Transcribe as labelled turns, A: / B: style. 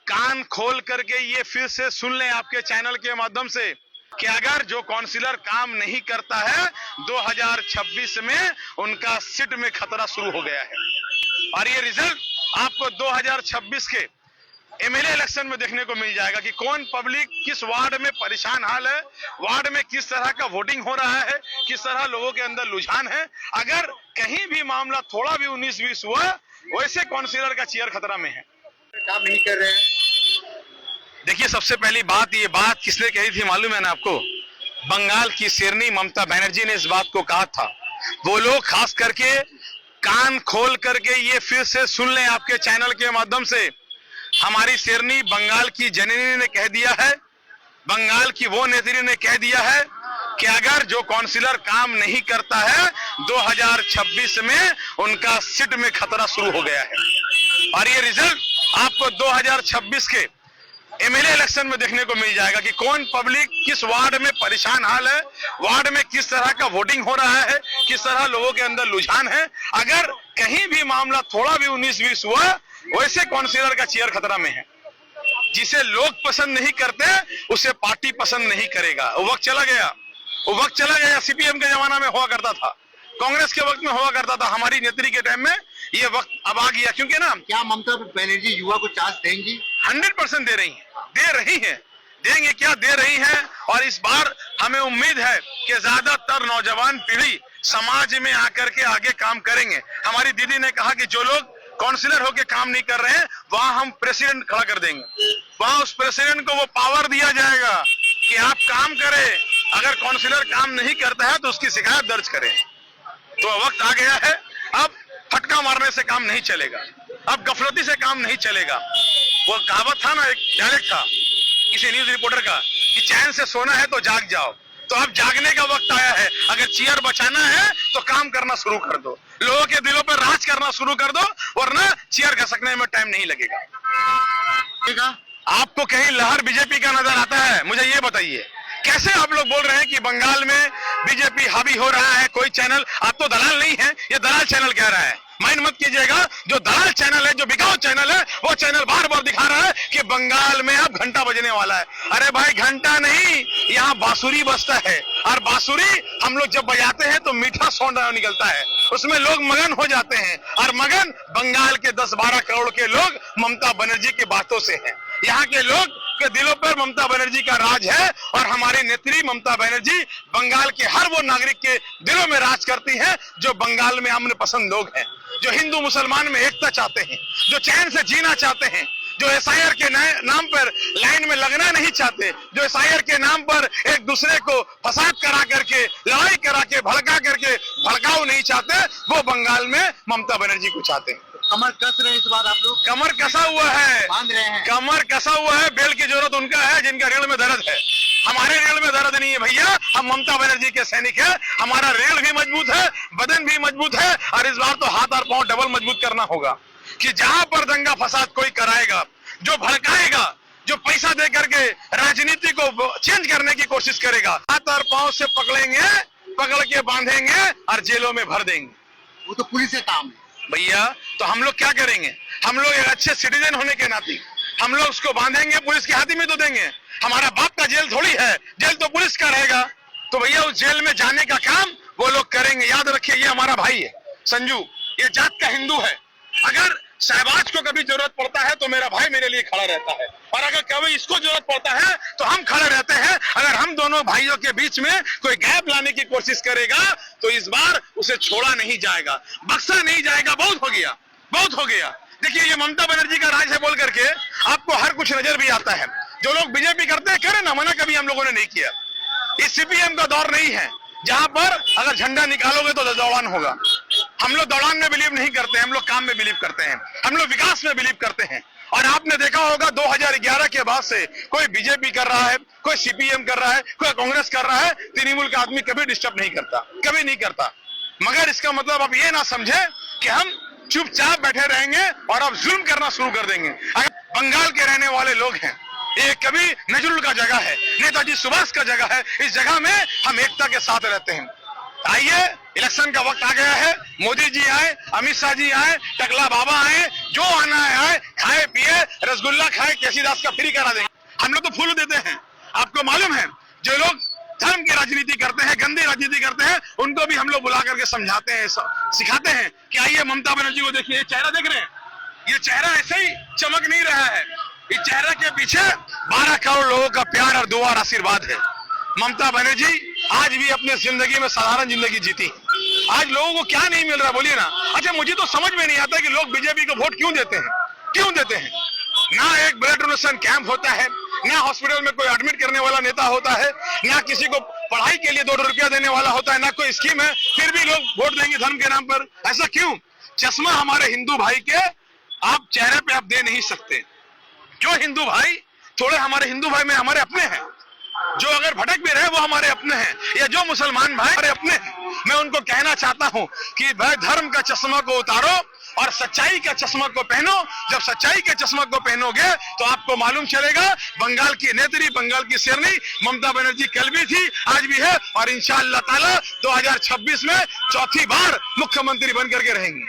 A: कान खोल करके ये फिर से सुन लें आपके चैनल के माध्यम से कि अगर जो काउंसिलर काम नहीं करता है 2026 में उनका सीट में खतरा शुरू हो गया है। और ये रिजल्ट आपको 2026 के एमएलए इलेक्शन में देखने को मिल जाएगा कि कौन पब्लिक किस वार्ड में परेशान हाल है, वार्ड में किस तरह का वोटिंग हो रहा है, किस तरह लोगों के अंदर रुझान है। अगर कहीं भी मामला थोड़ा भी 19-20 हुआ, वैसे काउंसिलर का चेयर खतरा में है।
B: काम नहीं कर रहे हैं।
A: देखिए, सबसे पहली बात, ये बात किसने कही थी मालूम है ना आपको? बंगाल की शेरनी ममता बनर्जी ने इस बात को कहा था। वो लोग खास करके कान खोल करके ये फिर से सुन लें आपके चैनल के माध्यम से। हमारी शेरनी बंगाल की जननी ने कह दिया है, बंगाल की वो नेत्री ने कह दिया है कि अगर जो काउंसिलर काम नहीं करता है 2026 में उनका सीट में खतरा शुरू हो गया है। और ये रिजल्ट आपको 2026 के एमएलए इलेक्शन में देखने को मिल जाएगा कि कौन पब्लिक किस वार्ड में परेशान हाल है, वार्ड में किस तरह का वोटिंग हो रहा है, किस तरह लोगों के अंदर रुझान है। अगर कहीं भी मामला थोड़ा भी 19-20 हुआ, वैसे काउंसिलर का चेयर खतरा में है। जिसे लोग पसंद नहीं करते उसे पार्टी पसंद नहीं करेगा। वो वक्त चला गया, वो वक्त चला गया। सीपीएम के जमाना में हुआ करता था, कांग्रेस के वक्त में हुआ करता था, हमारी नेत्री के टाइम में ये वक्त अब आ गया। क्योंकि ना,
B: क्या ममता बनर्जी युवा को चांस देंगी?
A: 100% दे रही है, दे रही है, देंगे क्या, दे रही है। और इस बार हमें उम्मीद है कि ज्यादातर नौजवान पीढ़ी समाज में आकर के आगे काम करेंगे। हमारी दीदी ने कहा कि जो लोग काउंसिलर होके काम नहीं कर रहे हैं, वहां हम प्रेसिडेंट खड़ा कर देंगे। वहां उस प्रेसिडेंट को वो पावर दिया जाएगा कि आप काम करें, अगर काउंसिलर काम नहीं करता है तो उसकी शिकायत दर्ज करें। तो वक्त आ गया है, अब फटका मारने से काम नहीं चलेगा, अब गफलती से काम नहीं चलेगा। वो कहावत था ना, एक डायलेक्ट था किसी न्यूज रिपोर्टर का कि चैन से सोना है तो जाग जाओ। तो अब जागने का वक्त आया है। अगर चेयर बचाना है तो काम करना शुरू कर दो, लोगों के दिलों पर राज करना शुरू कर दो, वरना चेयर घसकने में टाइम नहीं लगेगा। आपको कहीं लहर बीजेपी का नजर आता है? मुझे ये बताइए, कैसे आप लोग बोल रहे हैं कि बंगाल में बीजेपी हावी हो रहा है? कोई चैनल, आप तो दलाल नहीं है, ये दलाल चैनल कह रहा है। माइंड मत कीजिएगा, जो दलाल चैनल है, जो बिकाऊ चैनल है, वो चैनल बार बार दिखा रहा है कि बंगाल में अब घंटा बजने वाला है। अरे भाई, घंटा नहीं, यहाँ बांसुरी बजता है। और बांसुरी हम लोग जब बजाते हैं तो मीठा साउंड निकलता है, उसमें लोग मगन हो जाते हैं। और मगन बंगाल के 10-12 करोड़ के लोग ममता बनर्जी की बातों से हैं। यहाँ के लोग के दिलों पर ममता बनर्जी का राज है। और हमारी नेत्री ममता बनर्जी बंगाल के हर वो नागरिक के दिलों में राज करती हैं जो बंगाल में अमन पसंद लोग हैं, जो हिंदू मुसलमान में एकता चाहते हैं, जो चैन से जीना चाहते हैं, जो एसआईआर के नाम पर लाइन में लगना नहीं चाहते, जो एसआईआर के नाम पर एक दूसरे को फसाद करा करके, लड़ाई करा के, भड़का करके भड़काऊ नहीं चाहते, वो बंगाल में ममता बनर्जी को चाहते हैं।
B: कमर कस रहे हैं इस बार आप लोग?
A: कमर कसा हुआ है,
B: बांध रहे हैं।
A: कमर कसा हुआ है। बेल की जरूरत उनका है जिनका रीढ़ में दर्द है। हमारे रीढ़ में दर्द नहीं है भैया, हम ममता बनर्जी के सैनिक हैं। हमारा रीढ़ भी मजबूत है, बदन भी मजबूत है। और इस बार तो हाथ और पांव डबल मजबूत करना होगा कि जहां पर दंगा फसाद कोई कराएगा, जो भड़काएगा, जो पैसा दे करके राजनीति को चेंज करने की कोशिश करेगा, हाथ और पांव से पकड़ेंगे, पकड़ के बांधेंगे और जेलों में भर देंगे।
B: वो तो पुलिस का काम है
A: भैया। तो हम लोग क्या करेंगे? हम लोग एक अच्छे सिटीजन होने के नाते हम लोग उसको बांधेंगे, पुलिस के हाथी में तो देंगे। हमारा बाप का जेल थोड़ी है, जेल तो पुलिस का रहेगा। तो भैया उस जेल में जाने का काम वो लोग करेंगे। याद रखिए, ये हमारा भाई है संजू, ये जात का हिंदू है। अगर शहबाज को कभी जरूरत पड़ता है तो मेरा भाई मेरे लिए खड़ा रहता है, और अगर कभी इसको जरूरत पड़ता है तो हम खड़े रहते हैं। अगर हम दोनों भाइयों के बीच में कोई गैप लाने की कोशिश करेगा तो इस बार उसे छोड़ा नहीं जाएगा, बख्शा नहीं जाएगा। बहुत हो गया, बहुत हो गया। देखिए, ये ममता बनर्जी का राज है बोल करके आपको हर कुछ नजर भी आता है। जो लोग बीजेपी करते हैं, करें ना, मना कभी हम लोगों ने नहीं किया। इस सीपीएम का दौर नहीं है जहां पर अगर झंडा निकालोगे तो दौड़ान होगा। हम लोग दौड़ान में बिलीव नहीं करते, हम लोग काम में बिलीव करते हैं, हम लोग विकास में बिलीव करते हैं। और आपने देखा होगा 2011 के बाद से कोई बीजेपी कर रहा है, कोई सीपीएम कर रहा है, कोई कांग्रेस कर रहा है, तृणमूल का आदमी कभी डिस्टर्ब नहीं करता, कभी नहीं करता। मगर इसका मतलब आप ये ना समझे कि हम चुपचाप बैठे रहेंगे और अब जुल्म करना शुरू कर देंगे। अगर बंगाल के रहने वाले लोग हैं, ये कभी नजरुल का जगह है, नेताजी सुभाष का जगह है। इस जगह में हम एकता के साथ रहते हैं। आइए, इलेक्शन का वक्त आ गया है, मोदी जी आए, अमित शाह जी आए, टकला बाबा आए, जो आना है आए, खाए पिए, रसगुल्ला खाए, केसीदास का फ्री करा देंगे। हम लोग तो फूल देते हैं। आपको मालूम है, जो लोग धर्म की राजनीति करते हैं, गंदी राजनीति करते हैं, उनको भी हम लोग बुला करके समझाते हैं, सिखाते हैं कि आइए ममता बनर्जी को देखिए, चेहरा देख रहे हैं, ये चेहरा ऐसे ही चमक नहीं रहा है, इस चेहरे के पीछे 12 करोड़ लोगों का प्यार और दुआ और आशीर्वाद है। ममता बनर्जी आज भी अपने जिंदगी में साधारण जिंदगी जीती। आज लोगों को क्या नहीं मिल रहा बोलिए ना। अच्छा, मुझे तो समझ में नहीं आता कि लोग बीजेपी को वोट क्यों देते हैं, क्यों देते हैं। ना एक ब्लड डोनेशन कैंप होता है, ना हॉस्पिटल में कोई एडमिट करने वाला नेता होता है, ना किसी को पढ़ाई के लिए 2 रुपया देने वाला होता है, ना कोई स्कीम है, फिर भी लोग वोट देंगे धर्म के नाम पर। ऐसा क्यों? चश्मा हमारे हिंदू भाई के आप चेहरे पे आप दे नहीं सकते। जो हिंदू भाई, थोड़े हमारे हिंदू भाई में हमारे अपने हैं, जो अगर भटक भी रहे वो हमारे अपने हैं, या जो मुसलमान भाई हमारे अपने हैं। मैं उनको कहना चाहता हूं कि भाई धर्म का चश्मा को उतारो और सच्चाई का चश्मा को पहनो। जब सच्चाई के चश्मा को पहनोगे तो आपको मालूम चलेगा, बंगाल की नेत्री, बंगाल की शेरनी ममता बनर्जी कल भी थी, आज भी है, और इंशाअल्लाह ताला 2026 में चौथी बार मुख्यमंत्री बन करके रहेंगी।